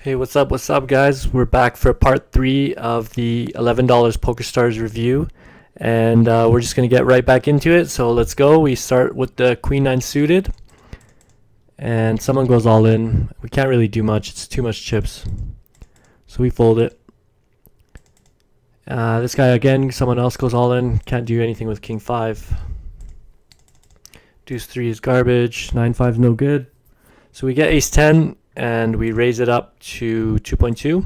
Hey, what's up, guys? We're back for part 3 of the $11 Pokerstars review, and we're just going to get right back into it. So let's go. We start with the Queen 9 suited, and someone goes all in. We can't really do much, it's too much chips. So we fold it. This guy again, someone else goes all in, can't do anything with King 5. Deuce 3 is garbage, 9-5 is no good. So we get Ace 10, and we raise it up to 2.2.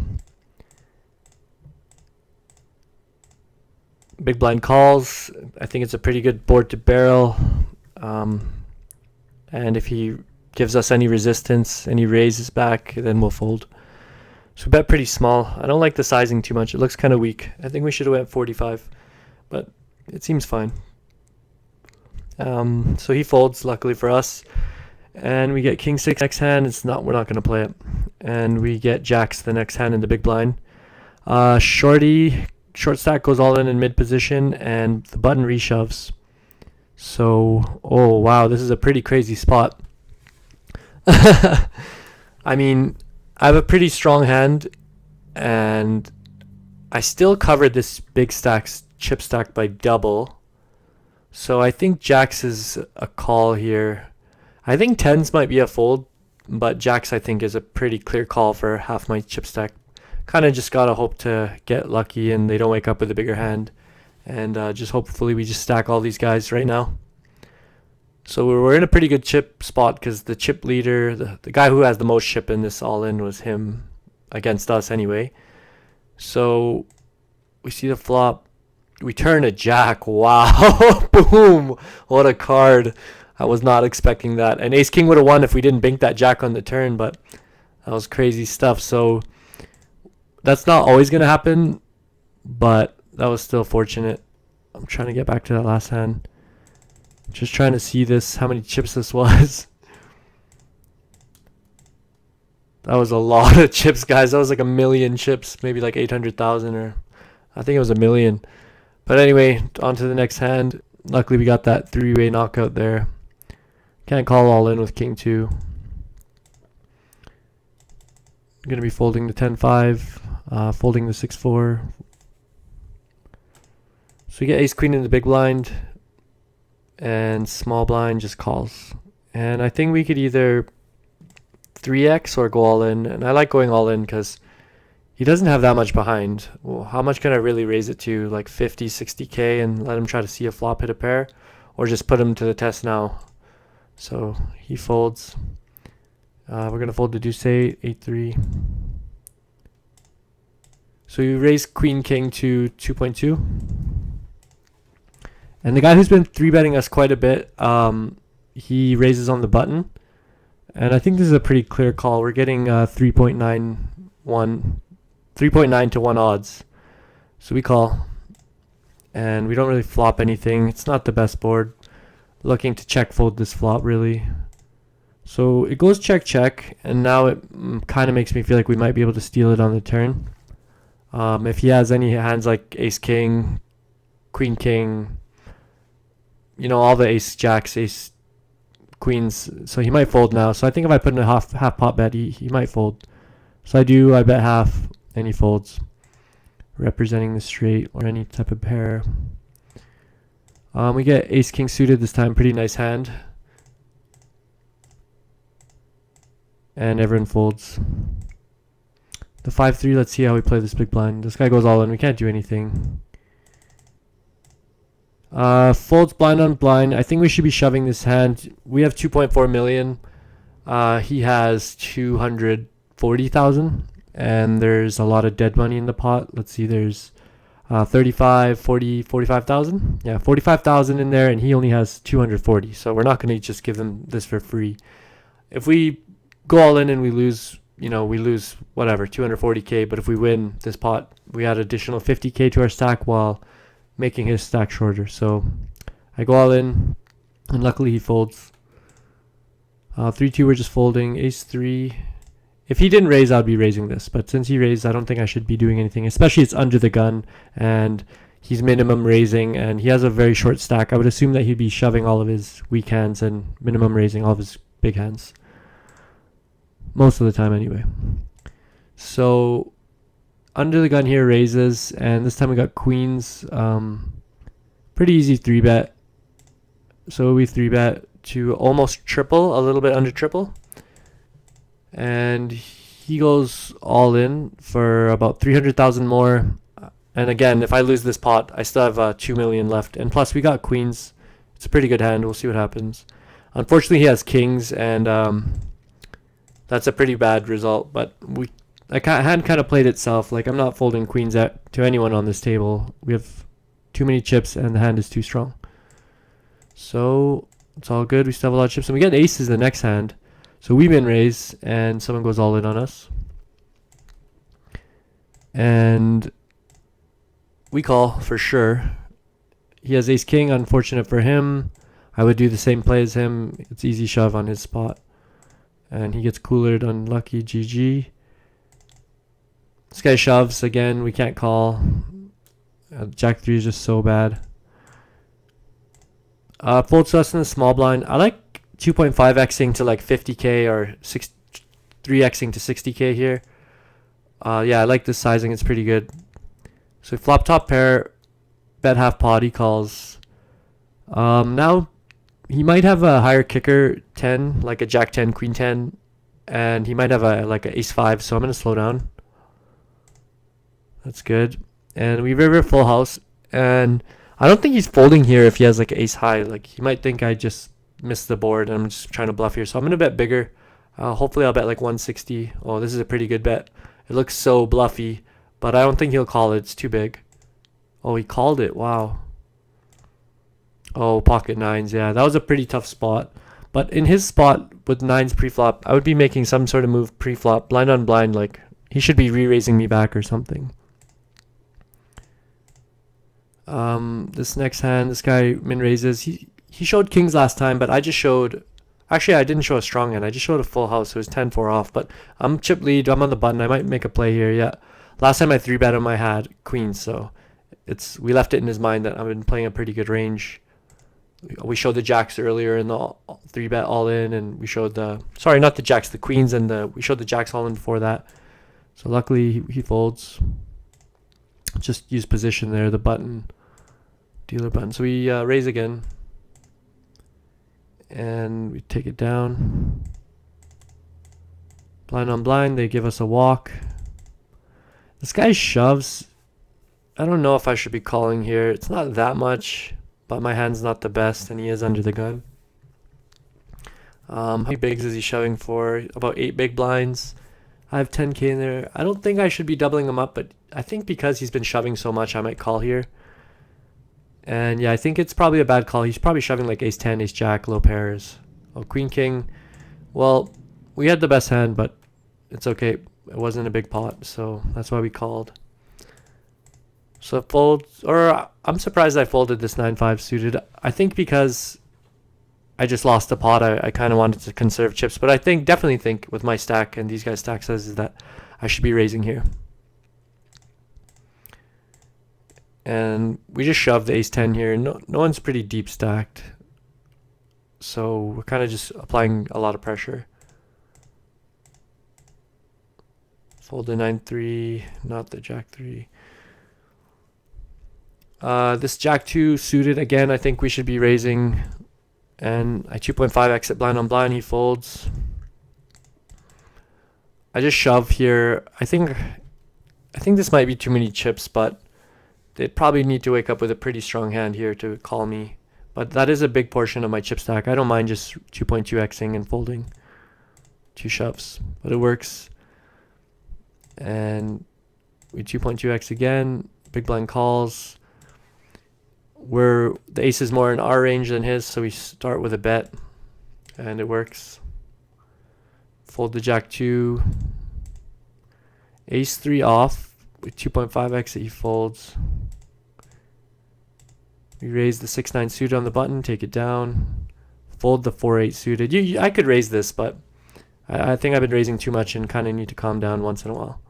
Big blind calls. I think it's a pretty good board to barrel. And if he gives us any resistance and he raises back, then we'll fold. So we bet pretty small. I don't like the sizing too much. It looks kind of weak. I think we should have went 45, but it seems fine. So he folds, luckily for us. And we get King 6 next hand. We're not going to play it. And we get Jacks the next hand in the big blind. Short stack goes all in mid position, and the button reshoves. So, oh wow, this is a pretty crazy spot. I mean, I have a pretty strong hand, and I still covered this big chip stack by double. So I think Jacks is a call here. I think 10s might be a fold, but Jacks I think is a pretty clear call for half my chip stack. Kind of just gotta hope to get lucky and they don't wake up with a bigger hand, and just hopefully we just stack all these guys right now. So we're in a pretty good chip spot because the chip leader, the guy who has the most chip in this all in was him against us anyway. So we see the flop. We turn a jack. Wow. Boom. What a card. I was not expecting that. And Ace King would have won if we didn't bink that jack on the turn, but that was crazy stuff. So that's not always going to happen, but that was still fortunate. I'm trying to get back to that last hand. Just trying to see how many chips this was. That was a lot of chips, guys. That was like a million chips, maybe like 800,000, or I think it was a million. But anyway, on to the next hand. Luckily, we got that three-way knockout there. Can't call all in with King 2. I'm going to be folding the 10-5, folding the 6-4. So we get Ace Queen in the big blind, and small blind just calls. And I think we could either 3x or go all in. And I like going all in because he doesn't have that much behind. Well, how much can I really raise it to? Like 50, 60k and let him try to see a flop hit a pair? Or just put him to the test now? So he folds. We're going to fold the deuce 8, 8-3. So you raise Queen King to 2.2. And the guy who's been 3-betting us quite a bit, he raises on the button. And I think this is a pretty clear call. We're getting 3.9 to 1 odds. So we call. And we don't really flop anything. It's not the best board. Looking to check fold this flop, really. So it goes check, check. And now it kind of makes me feel like we might be able to steal it on the turn. If he has any hands like Ace King, Queen King, you know, all the Ace Jacks, Ace Queens. So he might fold now. So I think if I put in a half pot bet, he might fold. So I bet half, and he folds, representing the straight or any type of pair. We get Ace King suited this time, pretty nice hand. And everyone folds. The 5-3, let's see how we play this big blind. This guy goes all in, we can't do anything. Folds blind on blind. I think we should be shoving this hand. We have 2.4 million. He has 240,000. And there's a lot of dead money in the pot. Let's see, there's 35, 40, 45,000. Yeah, 45,000 in there, and he only has 240. So we're not going to just give him this for free. If we go all in and we lose, we lose whatever, 240k. But if we win this pot, we add additional 50k to our stack while making his stack shorter. So I go all in, and luckily he folds. 3-2, we're just folding. Ace 3. If he didn't raise, I'd be raising this. But since he raised, I don't think I should be doing anything. Especially it's under the gun, and he's minimum raising, and he has a very short stack. I would assume that he'd be shoving all of his weak hands and minimum raising all of his big hands. Most of the time, anyway. So under the gun here raises, and this time we got queens. Pretty easy 3-bet. So we 3-bet to almost triple, a little bit under triple. And he goes all in for about 300,000 more. And again, if I lose this pot, I still have 2 million left. And plus, we got queens. It's a pretty good hand. We'll see what happens. Unfortunately, he has kings, and that's a pretty bad result. But hand kind of played itself. Like, I'm not folding queens to anyone on this table. We have too many chips, and the hand is too strong. So it's all good. We still have a lot of chips, and we get aces the next hand. So we min raise, and someone goes all in on us. And we call for sure. He has ace king. Unfortunate for him. I would do the same play as him. It's easy shove on his spot. And he gets coolered. Unlucky. GG. This guy shoves again. We can't call. Jack 3 is just so bad. Folds to us in the small blind. I like 2.5xing to like 50k or 3xing to 60k here. Yeah, I like this sizing. It's pretty good. So flop top pair, bet half pot. He calls. Now he might have a higher kicker 10, like a jack 10, queen 10, and he might have like a ace 5. So I'm gonna slow down. That's good. And we river full house, and I don't think he's folding here if he has like ace high. Like, he might think I just missed the board and I'm just trying to bluff here. So I'm gonna bet bigger. Hopefully I'll bet like 160. Oh, this is a pretty good bet. It looks so bluffy, but I don't think he'll call it. It's too big. Oh, he called it. Wow. Oh, pocket nines. Yeah, that was a pretty tough spot. But in his spot with nines pre-flop, I would be making some sort of move pre-flop, blind on blind. Like, he should be re-raising me back or something. This next hand, this guy min raises. He showed kings last time, but I just showed. Actually, I didn't show a strong hand. I just showed a full house. So it was 10-4 off. But I'm chip lead. I'm on the button. I might make a play here. Yeah. Last time I 3-bet him, I had queens. So we left it in his mind that I've been playing a pretty good range. We showed the jacks earlier in the 3-bet all in, and we showed not the jacks, the queens, and we showed the jacks all in before that. So luckily he folds. Just use position there, the button, dealer button. So we raise again, and we take it down. Blind on blind, they give us a walk. This guy shoves. I don't know if I should be calling here. It's not that much, but my hand's not the best, and he is under the gun. How many bigs is he shoving for? About 8 big blinds. I have 10k in there. I don't think I should be doubling him up, but I think because he's been shoving so much, I might call here. And yeah, I think it's probably a bad call. He's probably shoving like ace 10, ace jack, low pairs. Oh, queen king. Well, we had the best hand, but it's okay. It wasn't a big pot, so that's why we called. So fold, or I'm surprised I folded this 9-5 suited. I think because I just lost a pot, I kind of wanted to conserve chips, but I definitely think with my stack and these guys' stack sizes that I should be raising here. And we just shoved the ace 10 here. No one's pretty deep stacked, so we're kind of just applying a lot of pressure. Fold the 9-3, not the jack 3. This jack 2 suited again. I think we should be raising, and I 2.5 exit blind on blind. He folds. I just shove here. I think this might be too many chips, but they'd probably need to wake up with a pretty strong hand here to call me. But that is a big portion of my chip stack. I don't mind just 2.2xing and folding 2 shoves, but it works. And we 2.2x again. Big blind calls. The ace is more in our range than his, so we start with a bet, and it works. Fold the jack 2. Ace 3 off. With 2.5x, he folds. We raise the 6-9 suited on the button, take it down. Fold the 4-8 suited. I could raise this, but I think I've been raising too much and kind of need to calm down once in a while.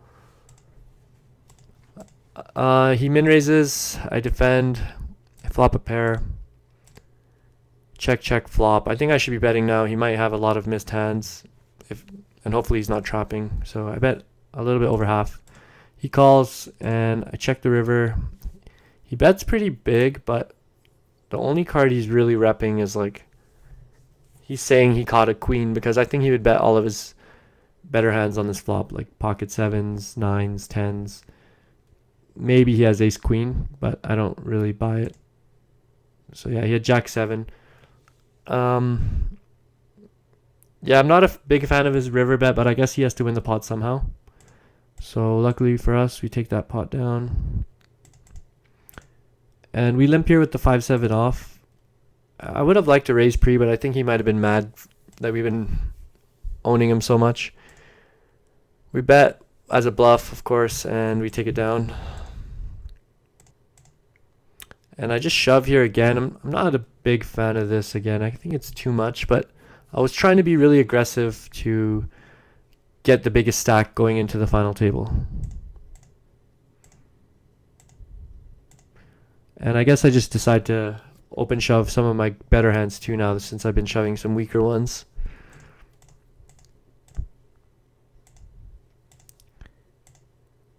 He min raises. I defend. I flop a pair. Check, check, flop. I think I should be betting now. He might have a lot of missed hands, and hopefully he's not trapping. So I bet a little bit over half. He calls, and I check the river. He bets pretty big, but the only card he's really repping is like, he's saying he caught a queen, because I think he would bet all of his better hands on this flop, like pocket sevens, nines, tens. Maybe he has ace queen, but I don't really buy it. So yeah, he had jack seven. Yeah, I'm not a big fan of his river bet, but I guess he has to win the pot somehow. So luckily for us, we take that pot down. And we limp here with the 5-7 off. I would have liked to raise pre, but I think he might have been mad that we've been owning him so much. We bet as a bluff, of course, and we take it down. And I just shove here again. I'm not a big fan of this again. I think it's too much, but I was trying to be really aggressive to get the biggest stack going into the final table. And I guess I just decide to open shove some of my better hands too now, since I've been shoving some weaker ones.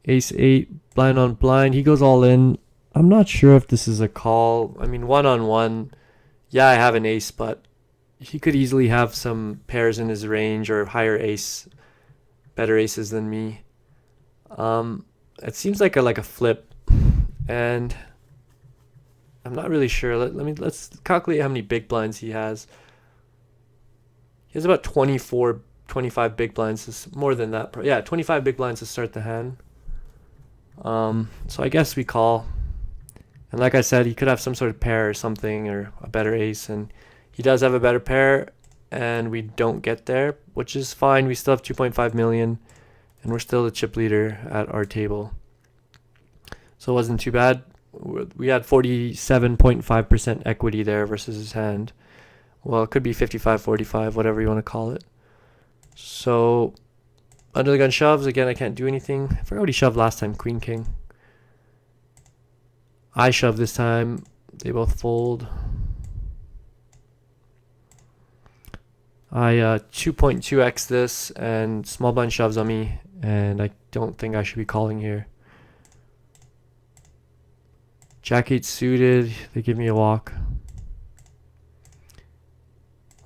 Ace 8, blind on blind. He goes all in. I'm not sure if this is a call. I mean, one-on-one, yeah, I have an ace, but he could easily have some pairs in his range or higher ace, better aces than me. It seems like a flip, and I'm not really sure. Let's calculate how many big blinds he has. He has about 24, 25 big blinds. It's more than that. Yeah, 25 big blinds to start the hand. So I guess we call. And like I said, he could have some sort of pair or something, or a better ace, and he does have a better pair, and we don't get there, which is fine. We still have 2.5 million, and we're still the chip leader at our table. So it wasn't too bad. We had 47.5% equity there versus his hand. Well, it could be 55-45, whatever you want to call it. So under the gun shoves, again, I can't do anything. I forgot what he shoved last time, queen, king. I shove this time. They both fold. I 2.2x this, and small blind shoves on me, and I don't think I should be calling here. Jack 8 suited. They give me a walk.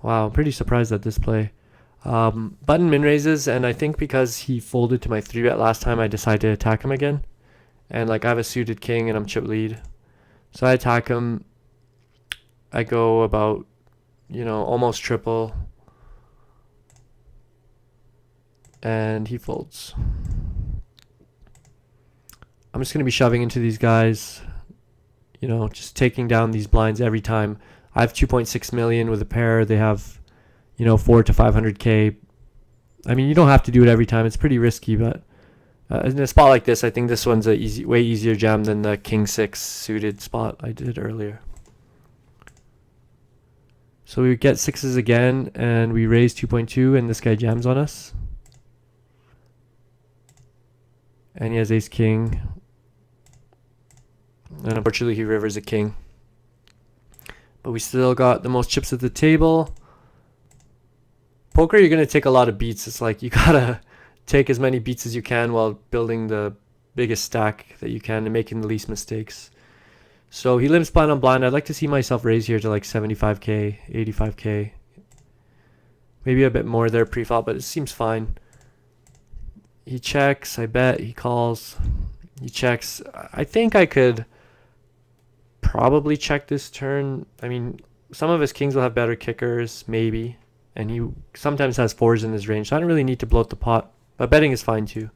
Wow, I'm pretty surprised at this play. Button min raises, and I think because he folded to my 3-bet last time, I decided to attack him again. And like I have a suited king and I'm chip lead. So I attack him. I go about, almost triple. And he folds. I'm just going to be shoving into these guys. Just taking down these blinds every time. I have 2.6 million with a pair. They have, 4 to 500K. I mean, you don't have to do it every time. It's pretty risky, but in a spot like this, I think this one's a way easier jam than the king 6 suited spot I did earlier. So we get sixes again, and we raise 2.2, and this guy jams on us. And he has ace king. And unfortunately, he rivers a king. But we still got the most chips at the table. Poker, you're going to take a lot of beats. It's like you got to take as many beats as you can while building the biggest stack that you can and making the least mistakes. So he limps blind on blind. I'd like to see myself raise here to like 75K, 85K. Maybe a bit more there pre-flop, but it seems fine. He checks, I bet. He calls. He checks. I think I could probably check this turn. I mean, some of his kings will have better kickers, maybe. And he sometimes has fours in his range. So I don't really need to bloat the pot. But betting is fine too.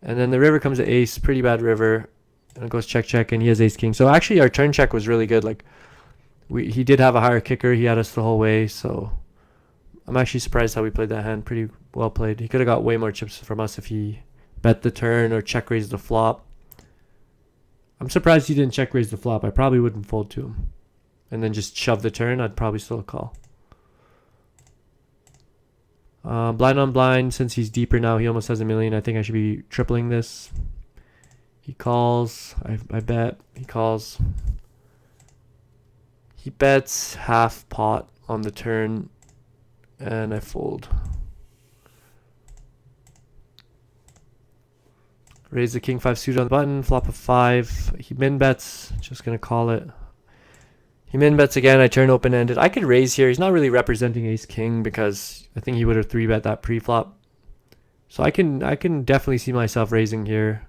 And then the river comes to ace. Pretty bad river. And it goes check, check. And he has ace king. So actually our turn check was really good. Like he did have a higher kicker. He had us the whole way. So I'm actually surprised how we played that hand. Pretty well played. He could have got way more chips from us if he bet the turn or check raised the flop. I'm surprised he didn't check raise the flop. I probably wouldn't fold to him. And then just shove the turn. I'd probably still call. Blind on blind, since he's deeper now, he almost has a million. I think I should be tripling this. He calls. I bet. He calls. He bets half pot on the turn, and I fold. Raise the king 5 suited on the button, flop a 5. He min bets, just gonna call it. He min bets again. I turn open ended. I could raise here. He's not really representing ace king because I think he would have 3-bet that pre-flop. So I can definitely see myself raising here.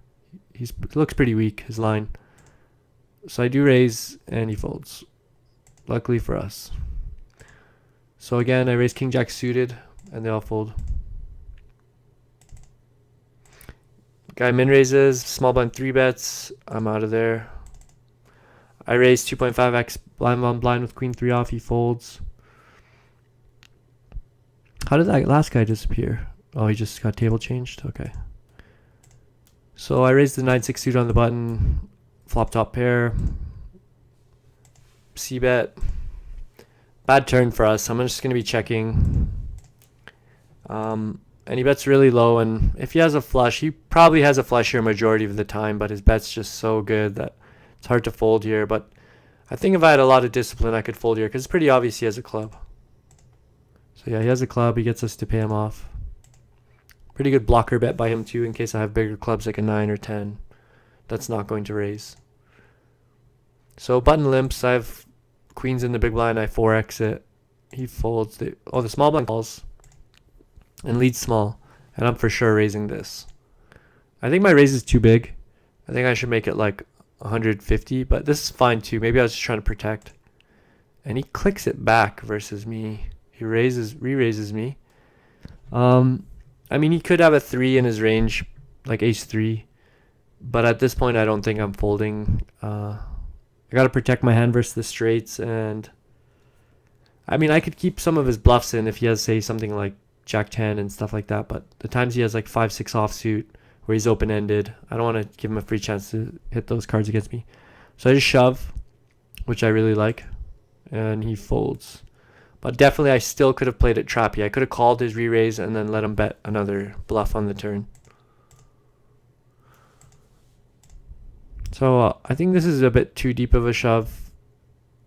He looks pretty weak, his line. So I do raise and he folds. Luckily for us. So again, I raise king jack suited and they all fold. Guy min raises, small blind 3-bets. I'm out of there. I raise 2.5x blind on blind with queen 3 off. He folds. How did that last guy disappear? Oh, he just got table changed? Okay. So I raised the 9-6 suit on the button. Flop top pair. C-bet. Bad turn for us. I'm just going to be checking. And he bets really low, and if he has a flush, he probably has a flush here majority of the time, but his bet's just so good that it's hard to fold here. But I think if I had a lot of discipline, I could fold here, because it's pretty obvious he has a club. So yeah, he has a club. He gets us to pay him off. Pretty good blocker bet by him too, in case I have bigger clubs like a 9 or 10. That's not going to raise. So button limps. I have queens in the big blind. I 4x it. He folds. The small blind calls. And leads small, and I'm for sure raising this. I think my raise is too big. I think I should make it like 150, but this is fine too. Maybe I was just trying to protect. And he clicks it back versus me. He re-raises me. I mean, he could have a 3 in his range, like ace 3, but at this point, I don't think I'm folding. I gotta protect my hand versus the straights, and I mean, I could keep some of his bluffs in if he has, say, something like Jack 10 and stuff like that, but the times he has like 5-6 offsuit where he's open-ended, I don't want to give him a free chance to hit those cards against me. So I just shove, which I really like, and he folds. But definitely I still could have played it trappy. I could have called his re-raise and then let him bet another bluff on the turn. So I think this is a bit too deep of a shove.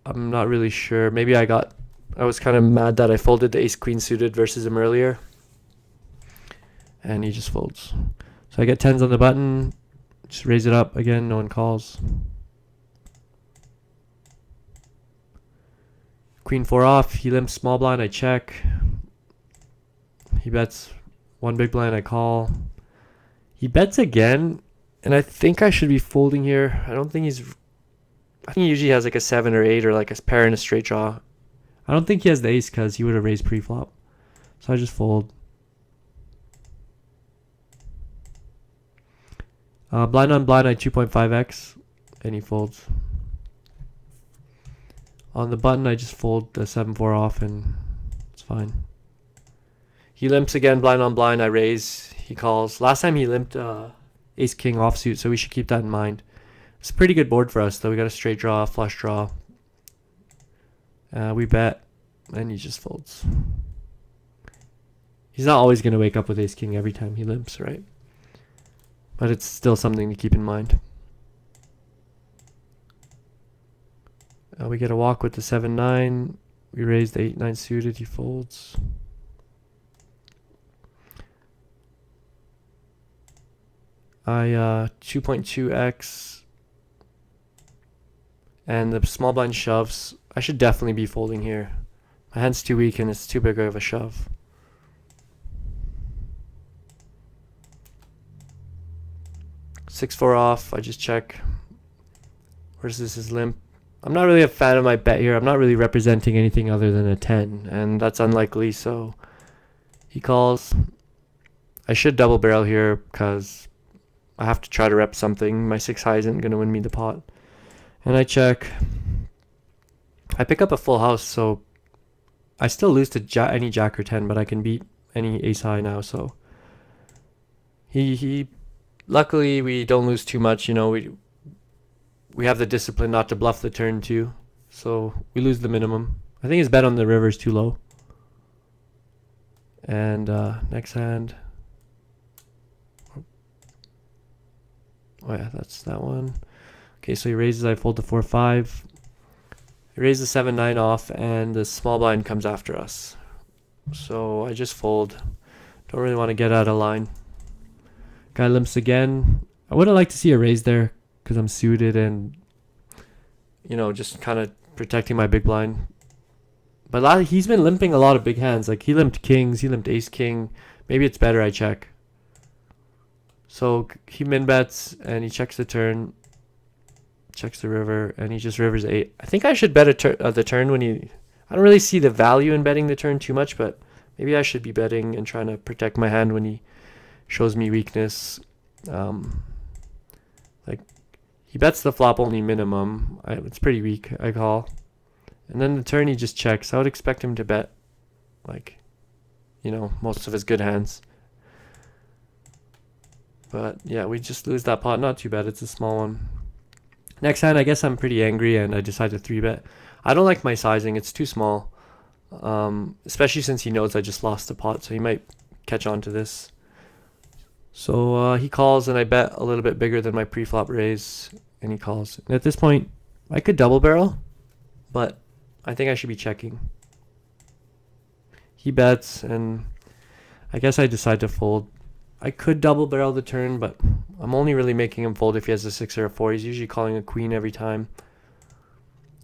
I'm not really sure. Maybe I was kind of mad that I folded the ace queen suited versus him earlier. And he just folds. So I get 10s on the button. Just raise it up again. No one calls. Queen 4 off. He limps small blind. I check. He bets one big blind. I call. He bets again. And I think I should be folding here. I think he usually has like a 7 or 8 or like a pair and a straight draw. I don't think he has the ace because he would have raised pre-flop. So I just fold. Blind on blind, I 2.5x. And he folds. On the button, I just fold the 7-4 off and it's fine. He limps again, blind on blind. I raise. He calls. Last time he limped ace king offsuit, so we should keep that in mind. It's a pretty good board for us, though. We got a straight draw, flush draw. We bet, and he just folds. He's not always going to wake up with ace king every time he limps, right? But it's still something to keep in mind. We get a walk with the 7-9. We raise the 8-9 suited. He folds. I 2.2x. And the small blind shoves. I should definitely be folding here. My hand's too weak and it's too big of a shove. Six four off. I just check. Versus his limp. I'm not really a fan of my bet here. I'm not really representing anything other than a 10, and that's unlikely. So he calls. I should double barrel here because I have to try to rep something. My 6 high isn't going to win me the pot. And I check. I pick up a full house, so I still lose to any jack or 10, but I can beat any ace high now. So he luckily we don't lose too much. You know, we have the discipline not to bluff the turn too, so we lose the minimum. I think his bet on the river is too low. And next hand. Oh yeah, that's that one. Okay, so he raises. I fold the 4-5. He raises the 7-9 off, and the small blind comes after us. So I just fold. Don't really want to get out of line. Guy limps again. I would have liked to see a raise there because I'm suited and, just kind of protecting my big blind. But he's been limping a lot of big hands. Like, he limped kings, he limped ace king. Maybe it's better I check. So he min bets and he checks the turn, checks the river, and he just rivers 8. I think I should bet the turn when he... I don't really see the value in betting the turn too much, but maybe I should be betting and trying to protect my hand when he shows me weakness. Like, he bets the flop only minimum. It's pretty weak, I call. And then the turn he just checks. I would expect him to bet, like, most of his good hands. But yeah, we just lose that pot. Not too bad. It's a small one. Next hand, I guess I'm pretty angry and I decide to 3-bet. I don't like my sizing. It's too small. Especially since he knows I just lost the pot, so he might catch on to this. So he calls and I bet a little bit bigger than my pre-flop raise, and he calls. And at this point, I could double barrel, but I think I should be checking. He bets, and I guess I decide to fold. I could double barrel the turn, but I'm only really making him fold if he has a 6 or a 4. He's usually calling a queen every time,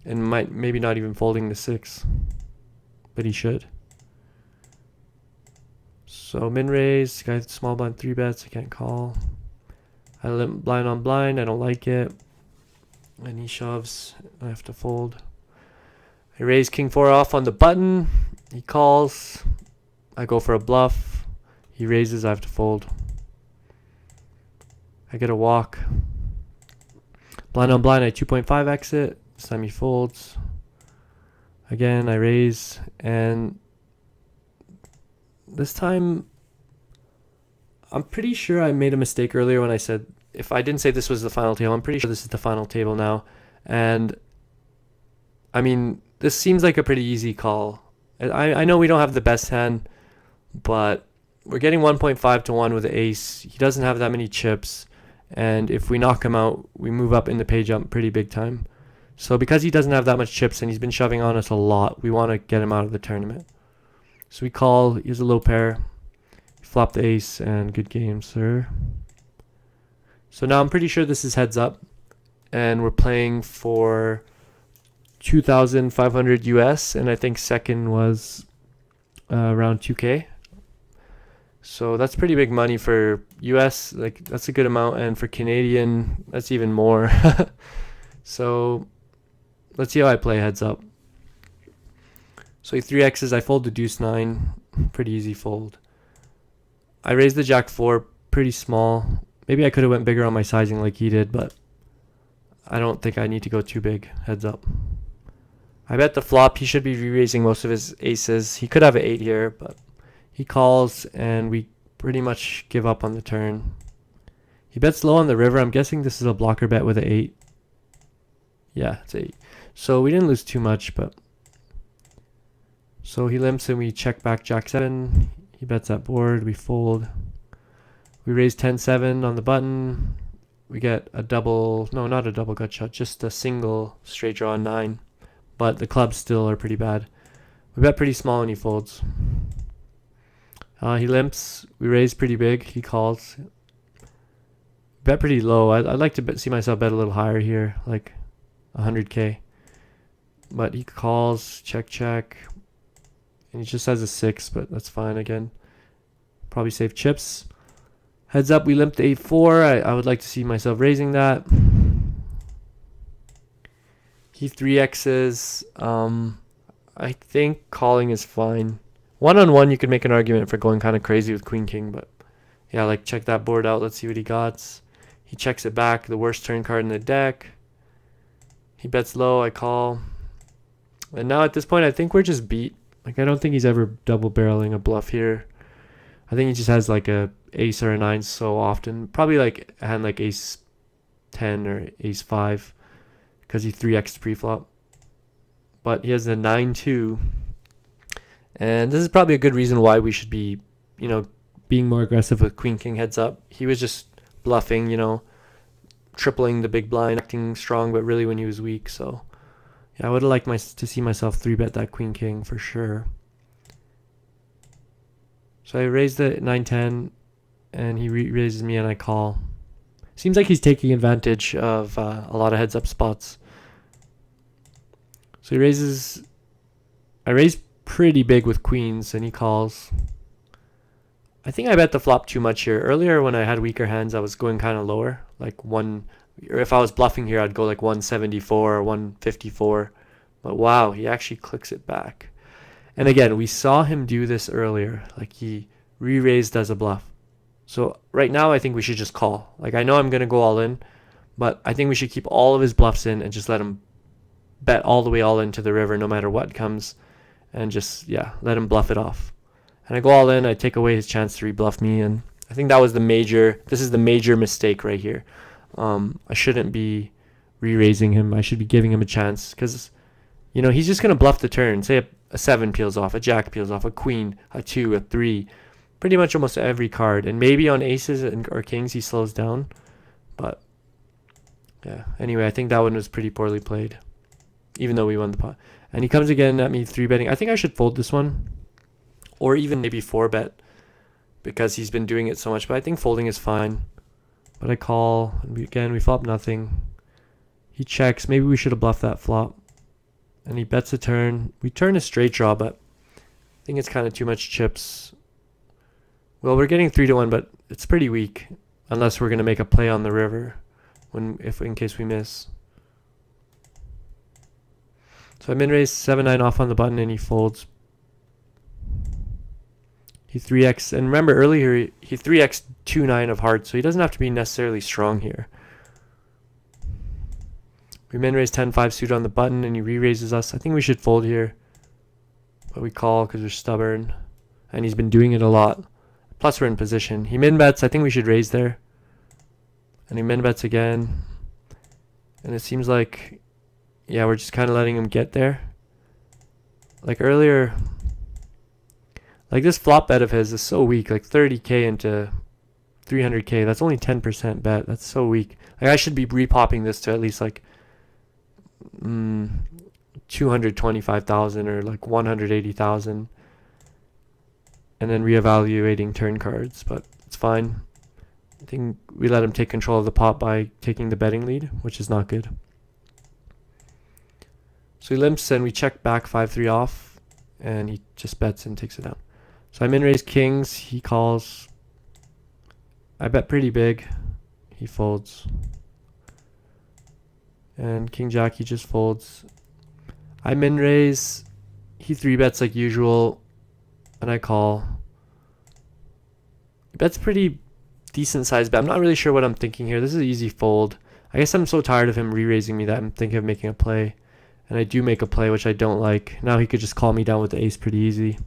and maybe not even folding the 6, but he should. So min raise, guy small blind 3-bets. I can't call. I limp blind on blind. I don't like it, and he shoves. I have to fold. I raise king 4 off on the button. He calls. I go for a bluff. He raises. I have to fold. I get a walk. Blind on blind. I 2.5 exit. This time he folds. Again, I raise, and this time I'm pretty sure I made a mistake earlier when I said, if I didn't say this was the final table, I'm pretty sure this is the final table now. And I mean, this seems like a pretty easy call. I know we don't have the best hand, but we're getting 1.5 to 1 with the ace. He doesn't have that many chips, and if we knock him out, we move up in the pay jump pretty big time. So because he doesn't have that much chips and he's been shoving on us a lot, we want to get him out of the tournament. So we call. He has a low pair. Flop the ace, and good game, sir. So now I'm pretty sure this is heads up, and we're playing for 2,500 US, and I think second was around 2K. So that's pretty big money for US. Like, that's a good amount, and for Canadian, that's even more. So let's see how I play heads up. So he 3x's. I fold the deuce 9. Pretty easy fold. I raise the jack 4. Pretty small. Maybe I could have went bigger on my sizing like he did, but I don't think I need to go too big. Heads up. I bet the flop. He should be re-raising most of his aces. He could have an 8 here, but he calls, and we pretty much give up on the turn. He bets low on the river. I'm guessing this is a blocker bet with an 8. Yeah, it's 8. So we didn't lose too much, but... So he limps and we check back jack 7. He bets that board. We fold. We raise 10-7 on the button. We get a double... No, not a double gut shot. Just a single straight draw on 9. But the clubs still are pretty bad. We bet pretty small and he folds. He limps. We raise pretty big. He calls. Bet pretty low. I'd like to see myself bet a little higher here, like 100K. But he calls, check, check. And he just has a 6, but that's fine again. Probably save chips. Heads up, we limped 8-4. I would like to see myself raising that. He 3x's. I think calling is fine. One-on-one, you could make an argument for going kind of crazy with Queen King, but yeah, like, check that board out. Let's see what he got. He checks it back, the worst turn card in the deck. He bets low, I call. And now at this point, I think we're just beat. Like, I don't think he's ever double barreling a bluff here. I think he just has like a ace or a 9 so often. Probably like a hand like ace 10 or ace 5 because he 3x'd pre-flop. But he has a 9-2. And this is probably a good reason why we should be, being more aggressive with Queen King heads up. He was just bluffing, tripling the big blind, acting strong, but really when he was weak. So yeah, I would have liked to see myself 3-bet that Queen King for sure. So I raised the 9-10, and he raises me, and I call. Seems like he's taking advantage of a lot of heads up spots. So he raises. I raise pretty big with queens, and he calls. I think I bet the flop too much here. Earlier when I had weaker hands, I was going kind of lower, like one. Or if I was bluffing here, I'd go like 174 or 154. But wow, he actually clicks it back. And again, we saw him do this earlier. Like he re-raised as a bluff. So right now, I think we should just call. Like I know I'm gonna go all in, but I think we should keep all of his bluffs in and just let him bet all the way all into the river, no matter what comes, and just let him bluff it off. And I go all in. I take away his chance to rebluff me, and I think that was the major. This is the major mistake right here. I shouldn't be re-raising him. I should be giving him a chance because, he's just gonna bluff the turn. Say a 7 peels off, a jack peels off, a queen, a 2, a 3, pretty much almost every card. And maybe on aces or kings he slows down, but yeah. Anyway, I think that one was pretty poorly played, even though we won the pot. And he comes again at me 3-betting. I think I should fold this one, or even maybe 4-bet, because he's been doing it so much. But I think folding is fine. But I call, and we flop nothing. He checks. Maybe we should have bluffed that flop. And he bets a turn. We turn a straight draw, but I think it's kind of too much chips. Well, we're getting 3-1, but it's pretty weak, unless we're gonna make a play on the river, in case we miss. So I min-raise 7-9 off on the button, and he folds. He 3x, and remember earlier he 3x 2-9 of hearts, so he doesn't have to be necessarily strong here. We min-raise 10-5 suit on the button, and he re-raises us. I think we should fold here, but we call because we're stubborn, and he's been doing it a lot. Plus we're in position. He min-bets. I think we should raise there, and he min-bets again, and it seems like we're just kind of letting him get there. Like earlier, like this flop bet of his is so weak, like 30k into 300k. That's only 10% bet. That's so weak. Like I should be repopping this to at least like 225,000 or like 180,000, and then reevaluating turn cards. But it's fine. I think we let him take control of the pot by taking the betting lead, which is not good. So he limps, and we check back 5-3 off, and he just bets and takes it down. So I min-raise kings. He calls. I bet pretty big. He folds. And king jack, he just folds. I min-raise. He 3-bets like usual, and I call. He bets pretty decent size bet. I'm not really sure what I'm thinking here. This is an easy fold. I guess I'm so tired of him re-raising me that I'm thinking of making a play. And I do make a play, which I don't like. Now he could just call me down with the ace pretty easy.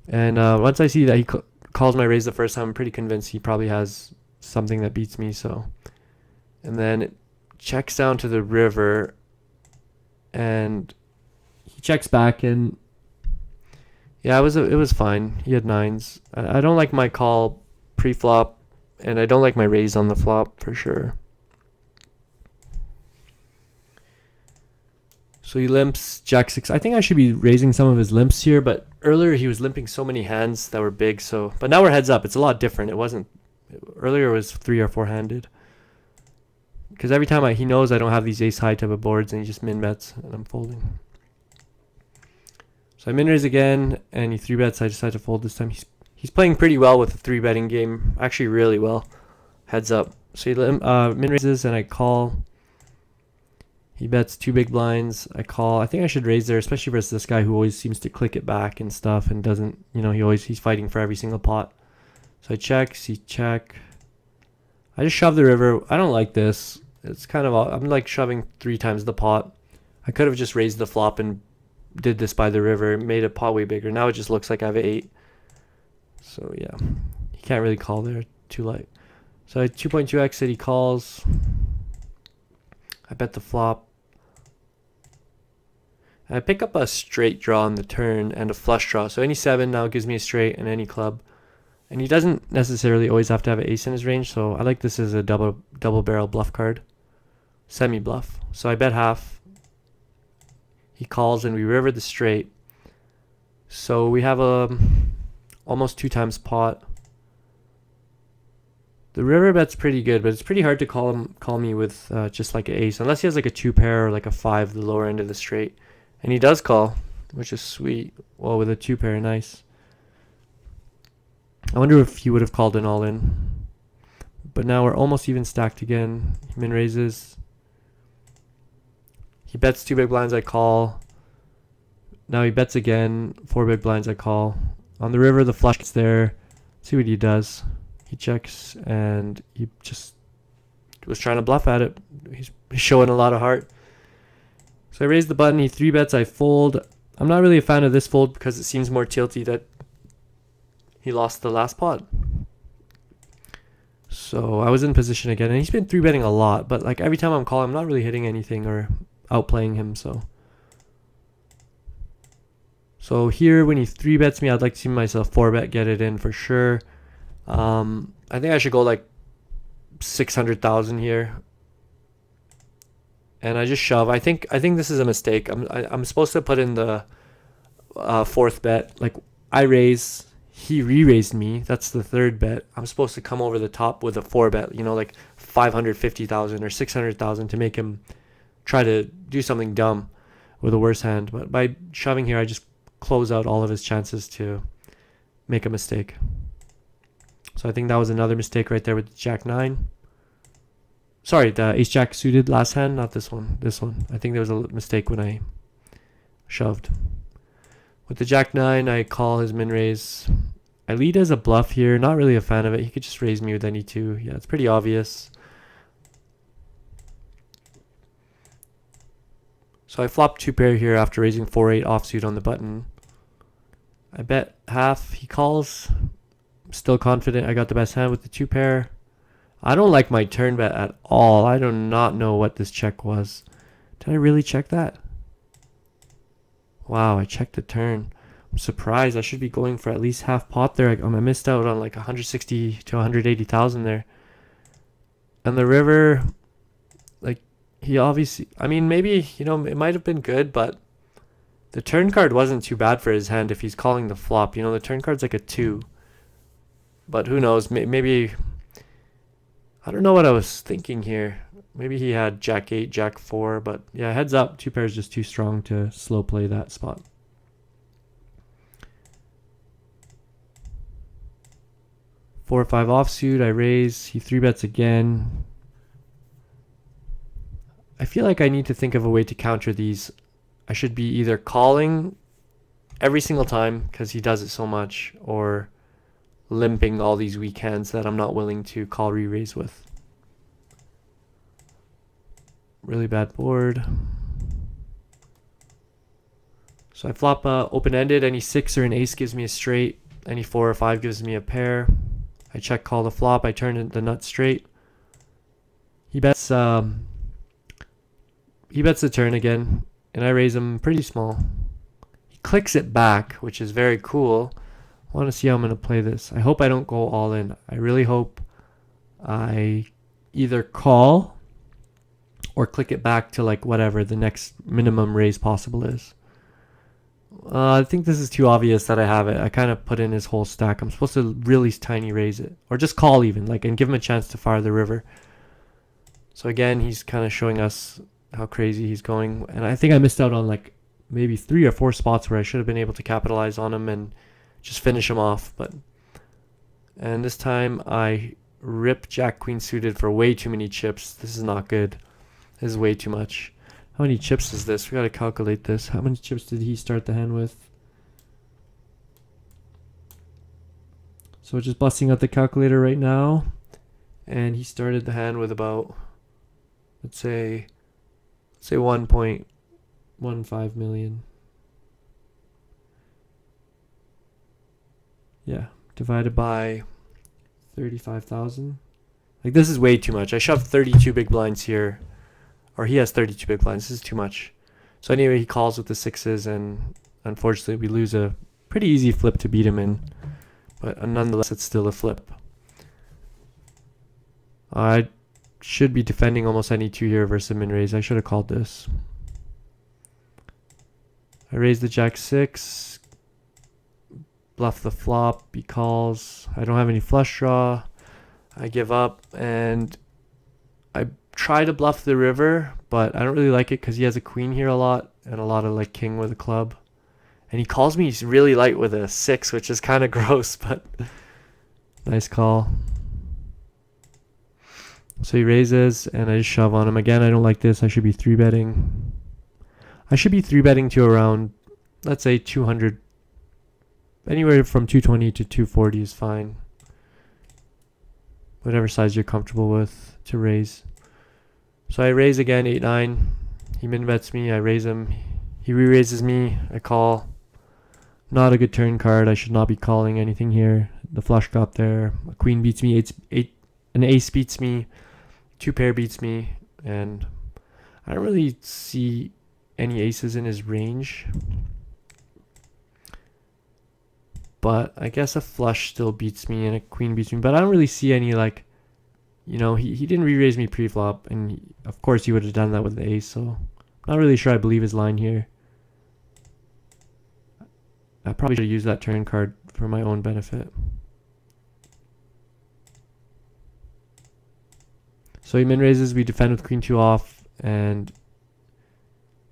And once I see that he calls my raise the first time, I'm pretty convinced he probably has something that beats me. So, and then it checks down to the river, and he checks back, and it was fine. He had 9s. I don't like my call pre-flop, and I don't like my raise on the flop for sure. So he limps jack 6. I think I should be raising some of his limps here, but earlier he was limping so many hands that were big. So, but now we're heads up. It's a lot different. It wasn't earlier. It was 3 or 4 handed. Because every time he knows I don't have these ace high type of boards, and he just min bets, and I'm folding. So I min raise again, and he 3-bets. I decide to fold this time. He's playing pretty well with the 3-betting game. Actually, really well. Heads up. So he min raises, and I call. He bets 2 big blinds. I call. I think I should raise there, especially versus this guy who always seems to click it back and stuff, and doesn't, he's fighting for every single pot. So I check, he check. I just shove the river. I don't like this. It's kind of, I'm like shoving 3 times the pot. I could have just raised the flop and did this by the river, made a pot way bigger. Now it just looks like I have an 8. So yeah, he can't really call there, too light. So I 2.2x it, he calls. I bet the flop. I pick up a straight draw on the turn and a flush draw. So any 7 now gives me a straight and any club. And he doesn't necessarily always have to have an ace in his range. So I like this as a double barrel bluff card. Semi bluff. So I bet half. He calls and we river the straight. So we have a almost 2 times pot. The river bet's pretty good, but it's pretty hard to call me with just like an ace, unless he has like a two pair or like a five, the lower end of the straight, and he does call, which is sweet. Well, with a two pair, nice. I wonder if he would have called an all in, but now we're almost even stacked again. He min raises. He bets two big blinds. I call. Now he bets again. Four big blinds. I call. On the river, the flush gets there. See what he does. He checks, and he just was trying to bluff at it. He's showing a lot of heart. So I raise the button. He three bets. I fold. I'm not really a fan of this fold because it seems more tilty that he lost the last pot. So I was in position again, and he's been three betting a lot. But like every time I'm calling, I'm not really hitting anything or outplaying him. So here, when he three bets me, I'd like to see myself four bet, get it in for sure. I think I should go like 600,000 here, and I just shove. I think this is a mistake. I'm supposed to put in the fourth bet. Like I raise, he re-raised me. That's the third bet. I'm supposed to come over the top with a four bet. You know, like 550,000 or 600,000 to make him try to do something dumb with a worse hand. But by shoving here, I just close out all of his chances to make a mistake. So I think that was another mistake right there with Jack 9. Sorry, the Ace Jack suited last hand, not this one. This one. I think there was a mistake when I shoved. With the Jack 9, I call his min raise. I lead as a bluff here. Not really a fan of it. He could just raise me with any two. Yeah, it's pretty obvious. So I flop two pair here after raising 4-8 offsuit on the button. I bet half. He calls. Still confident I got the best hand with the two pair. I don't like my turn bet at all. I do not know what this check was. Did I really check that? Wow, I checked the turn. I'm surprised. I should be going for at least half pot there. I missed out on like 160 to 180,000 there. And the river, like he obviously, I mean, maybe, you know, it might have been good, but the turn card wasn't too bad for his hand if he's calling the flop. You know, the turn card's like a 2. But who knows? Maybe, I don't know what I was thinking here. Maybe he had Jack 8, Jack 4. But yeah, heads up. Two pairs just too strong to slow play that spot. Four or 5 offsuit. I raise. He three bets again. I feel like I need to think of a way to counter these. I should be either calling every single time because he does it so much, or limping all these weak hands that I'm not willing to call re-raise with. Really bad board. So I flop open-ended. Any 6 or an ace gives me a straight. Any 4 or 5 gives me a pair. I check call the flop. I turn the nut straight. He bets the turn again, and I raise him pretty small. He clicks it back, which is very cool. I want to see how I'm going to play this. I hope I don't go all in. I really hope I either call or click it back to like whatever the next minimum raise possible is. I think this is too obvious that I have it. I kind of put in his whole stack. I'm supposed to really tiny raise it, or just call even, like, and give him a chance to fire the river. So again, he's kind of showing us how crazy he's going, and I think I missed out on like maybe 3 or 4 spots where I should have been able to capitalize on him and just finish him off. And this time I rip Jack Queen suited for way too many chips. This is not good. This is way too much. How many chips is this? We gotta calculate this. How many chips did he start the hand with? So just busting out the calculator right now, and he started the hand with about, let's say 1.15 million. Yeah, divided by 35,000. Like, this is way too much. I shoved 32 big blinds here, or he has 32 big blinds. This is too much. So anyway, he calls with the 6s, and unfortunately we lose a pretty easy flip to beat him in. But nonetheless, it's still a flip. I should be defending almost any 2 here versus a min raise. I should have called this. I raise the Jack 6. Bluff the flop. He calls. I don't have any flush draw. I give up and I try to bluff the river, but I don't really like it because he has a queen here a lot and a lot of like king with a club. And he calls me really light with a 6, which is kind of gross, but nice call. So he raises and I just shove on him. Again, I don't like this. I should be 3-betting. I should be 3-betting to around, let's say 200. Anywhere from 220 to 240 is fine. Whatever size you're comfortable with to raise. So I raise again, 8-9. He min bets me. I raise him. He re-raises me. I call. Not a good turn card. I should not be calling anything here. The flush got there. A queen beats me. An ace beats me. 2-pair beats me. And I don't really see any aces in his range. But I guess a flush still beats me and a queen beats me. But I don't really see any, like, you know, he didn't re-raise me pre-flop. And of course he would have done that with the ace. So I'm not really sure I believe his line here. I probably should have used that turn card for my own benefit. So he min raises. We defend with queen 2 off. And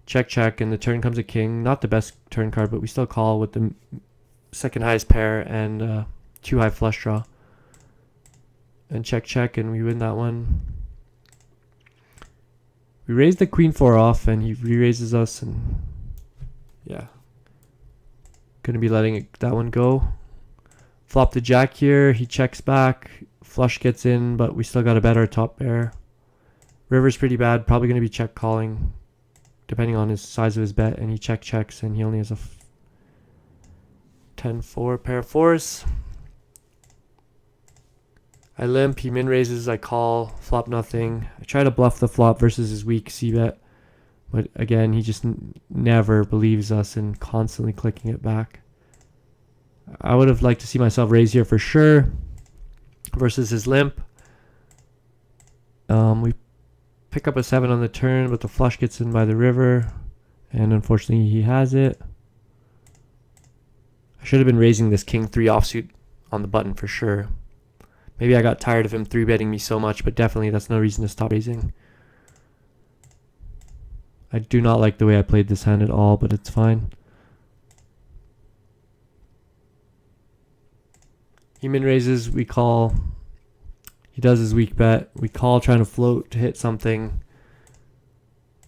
check, check. And the turn comes a king. Not the best turn card, but we still call with the second highest pair and 2 high flush draw. And check, check, and we win that one. We raise the queen 4 off and he re-raises us, and yeah. Gonna be letting that one go. Flop the jack here, he checks back. Flush gets in, but we still got a better top pair. River's pretty bad, probably gonna be check calling, depending on his size of his bet, and he check checks and he only has a 10-4 pair of 4s. I limp, he min raises, I call, flop nothing. I try to bluff the flop versus his weak c-bet, but again, he just never believes us and constantly clicking it back. I would have liked to see myself raise here for sure versus his limp. We pick up a 7 on the turn, but the flush gets in by the river, and unfortunately he has it. I should have been raising this king 3 offsuit on the button for sure. Maybe I got tired of him 3-betting me so much, but definitely that's no reason to stop raising. I do not like the way I played this hand at all, but it's fine. He min raises, we call. He does his weak bet. We call trying to float to hit something.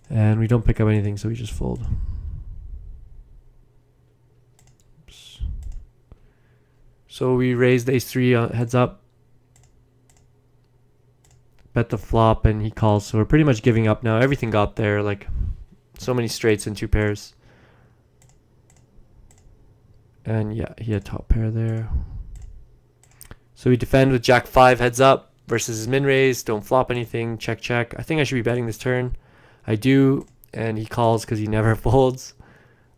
And we don't pick up anything, so we just fold. Oops. So we raised ace 3 heads up. Bet the flop and he calls, so we're pretty much giving up now. Everything got there, like so many straights and 2 pairs. And yeah, he had top pair there. So we defend with jack 5 heads up versus his min raise. Don't flop anything. Check, check. I think I should be betting this turn. I do, and he calls because he never folds.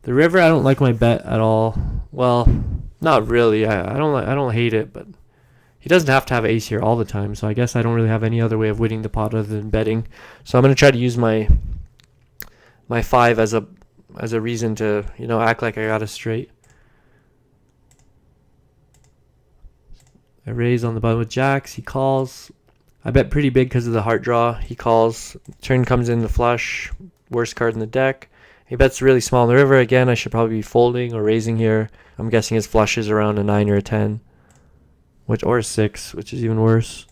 The river, I don't like my bet at all. Well, not really. I don't hate it, but he doesn't have to have ace here all the time. So I guess I don't really have any other way of winning the pot other than betting. So I'm gonna try to use my 5 as a reason to, you know, act like I got a straight. I raise on the button with jacks. He calls. I bet pretty big because of the heart draw. He calls. Turn comes in the flush. Worst card in the deck. He bets really small in the river. Again, I should probably be folding or raising here. I'm guessing his flush is around a 9 or a 10. Or a 6, which is even worse.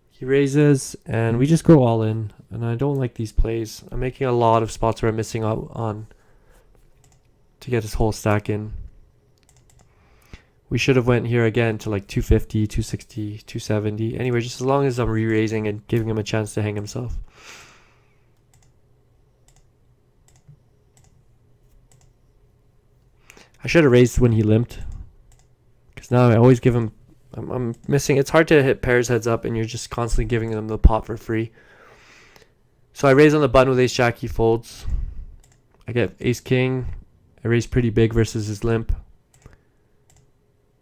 He raises, and we just go all in. And I don't like these plays. I'm making a lot of spots where I'm missing out on to get his whole stack in. We should have went here again to like 250, 260, 270. Anyway, just as long as I'm re-raising and giving him a chance to hang himself. I should have raised when he limped. Because now I always give him... I'm missing... It's hard to hit pairs heads up and you're just constantly giving them the pot for free. So I raise on the button with ace jack. He folds. I get ace king. I raise pretty big versus his limp.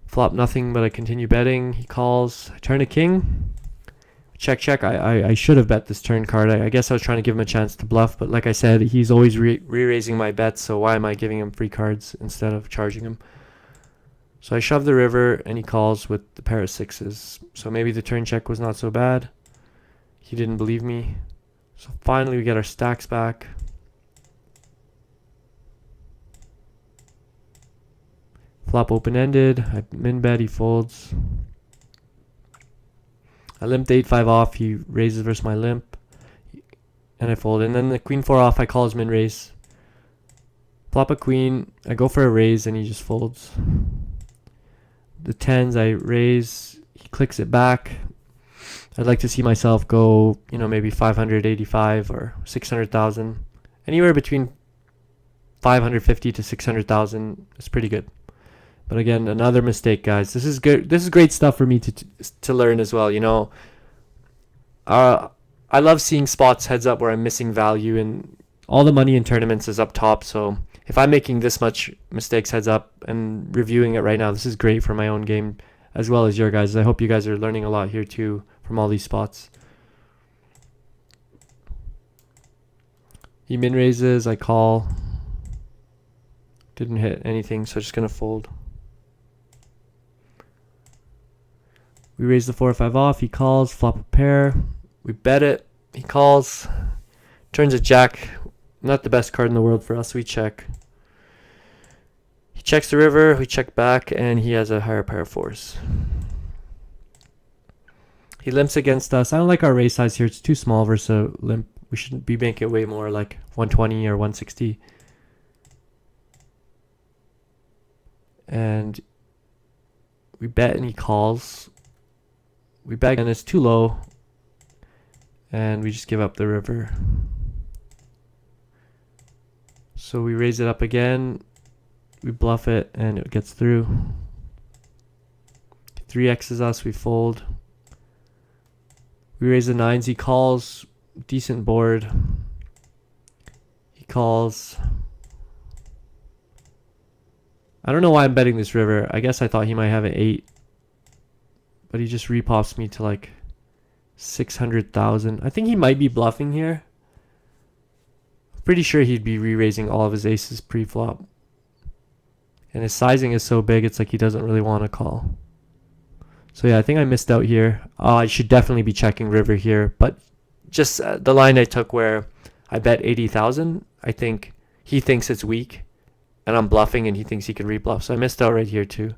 Flop nothing, but I continue betting. He calls. I turn a king. Check, check. I should have bet this turn card. I guess I was trying to give him a chance to bluff, but like I said, he's always re-raising my bets, so why am I giving him free cards instead of charging him? So I shove the river and he calls with the pair of sixes. So maybe the turn check was not so bad. He didn't believe me. So finally we get our stacks back. Flop open-ended. I min bet, he folds. I limped 8-5 off. He raises versus my limp. And I fold. And then the queen 4 off, I call his min raise. Flop a queen. I go for a raise and he just folds. The tens, I raise. He clicks it back. I'd like to see myself go, you know, maybe 585 or 600,000. Anywhere between 550 to 600,000 is pretty good. But again, another mistake, guys. This is good. This is great stuff for me to learn as well. You know, I love seeing spots heads up where I'm missing value, and all the money in tournaments is up top. So if I'm making this much mistakes heads up and reviewing it right now, this is great for my own game as well as your guys. I hope you guys are learning a lot here too from all these spots. He min raises. I call. Didn't hit anything, so just gonna fold. We raise the 4 or 5 off. He calls. Flop a pair. We bet it. He calls. Turns a jack. Not the best card in the world for us. We check. He checks the river. We check back, and he has a higher pair of 4s. He limps against us. I don't like our raise size here. It's too small versus a limp. We should be making it way more, like 120 or 160. And we bet, and he calls. We bet, and it's too low. And we just give up the river. So we raise it up again. We bluff it, and it gets through. 3x's us. We fold. We raise the 9s. He calls. Decent board. He calls. I don't know why I'm betting this river. I guess I thought he might have an 8. But he just repops me to like 600,000. I think he might be bluffing here. I'm pretty sure he'd be re-raising all of his aces pre-flop. And his sizing is so big, it's like he doesn't really want to call. So yeah, I think I missed out here. I should definitely be checking river here. But just the line I took where I bet 80,000, I think he thinks it's weak. And I'm bluffing, and he thinks he can rebluff. So I missed out right here too.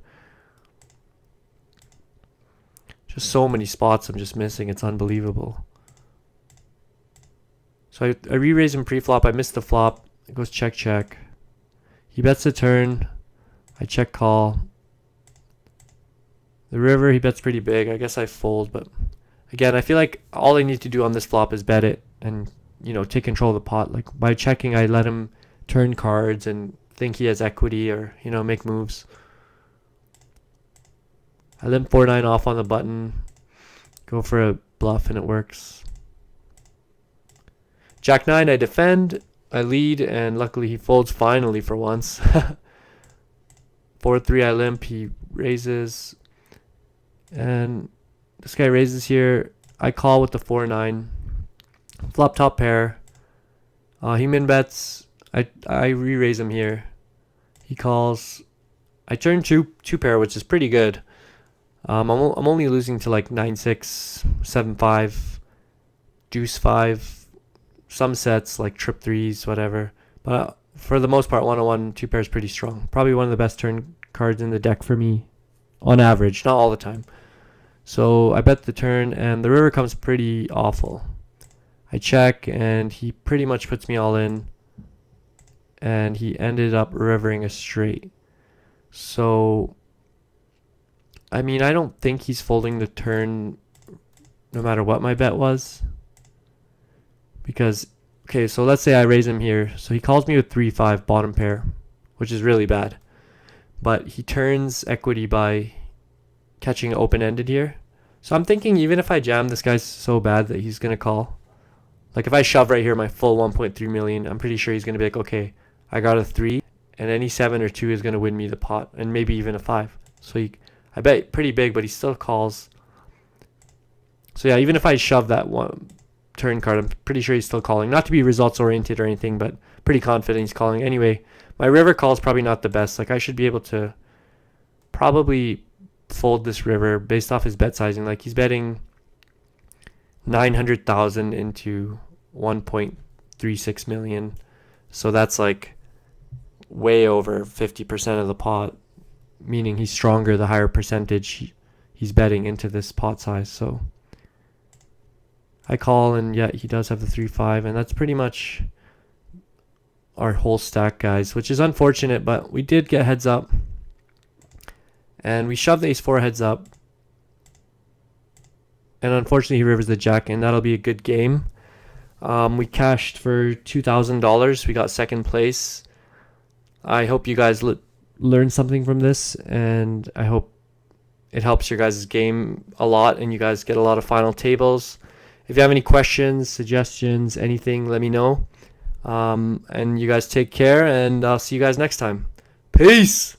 Just so many spots I'm just missing. It's unbelievable. So I re-raise him pre-flop. I missed the flop. It goes check, check. He bets the turn. I check call. The river, he bets pretty big. I guess I fold. But again, I feel like all I need to do on this flop is bet it and, you know, take control of the pot. Like by checking, I let him turn cards and think he has equity or, you know, make moves. I limp 4-9 off on the button. Go for a bluff, and it works. Jack 9, I defend. I lead, and luckily he folds finally for once. 4-3, I limp. He raises. And this guy raises here. I call with the 4-9. Flop top pair. He min bets. I re-raise him here. He calls. I turn two pair, which is pretty good. I'm only losing to like 9-6, 7-5, deuce 5, some sets like trip 3s, whatever. But for the most part, 1-on-1, 2 pairs pretty strong. Probably one of the best turn cards in the deck for me, on average, not all the time. So I bet the turn, and the river comes pretty awful. I check, and he pretty much puts me all in, and he ended up rivering a straight. So I mean, I don't think he's folding the turn no matter what my bet was. Because, okay, so let's say I raise him here. So he calls me with 3-5 bottom pair, which is really bad. But he turns equity by catching open-ended here. So I'm thinking even if I jam, this guy's so bad that he's going to call. Like if I shove right here my full 1.3 million, I'm pretty sure he's going to be like, okay, I got a 3, and any 7 or 2 is going to win me the pot, and maybe even a 5. So I bet pretty big, but he still calls. So yeah, even if I shove that one turn card, I'm pretty sure he's still calling. Not to be results oriented or anything, but pretty confident he's calling. Anyway, my river call is probably not the best. Like I should be able to probably fold this river based off his bet sizing. Like, he's betting 900,000 into 1.36 million. So that's like way over 50% of the pot, meaning he's stronger the higher percentage he's betting into this pot size. So I call, and yeah, he does have the 3-5, and that's pretty much our whole stack, guys, which is unfortunate, but we did get heads up, and we shoved the ace-4 heads up, and unfortunately he rivers the jack, and that'll be a good game. We cashed for $2,000. We got second place. I hope you guys learn something from this, and I hope it helps your guys' game a lot, and you guys get a lot of final tables. If you have any questions, suggestions, anything, let me know. And you guys take care, and I'll see you guys next time. Peace!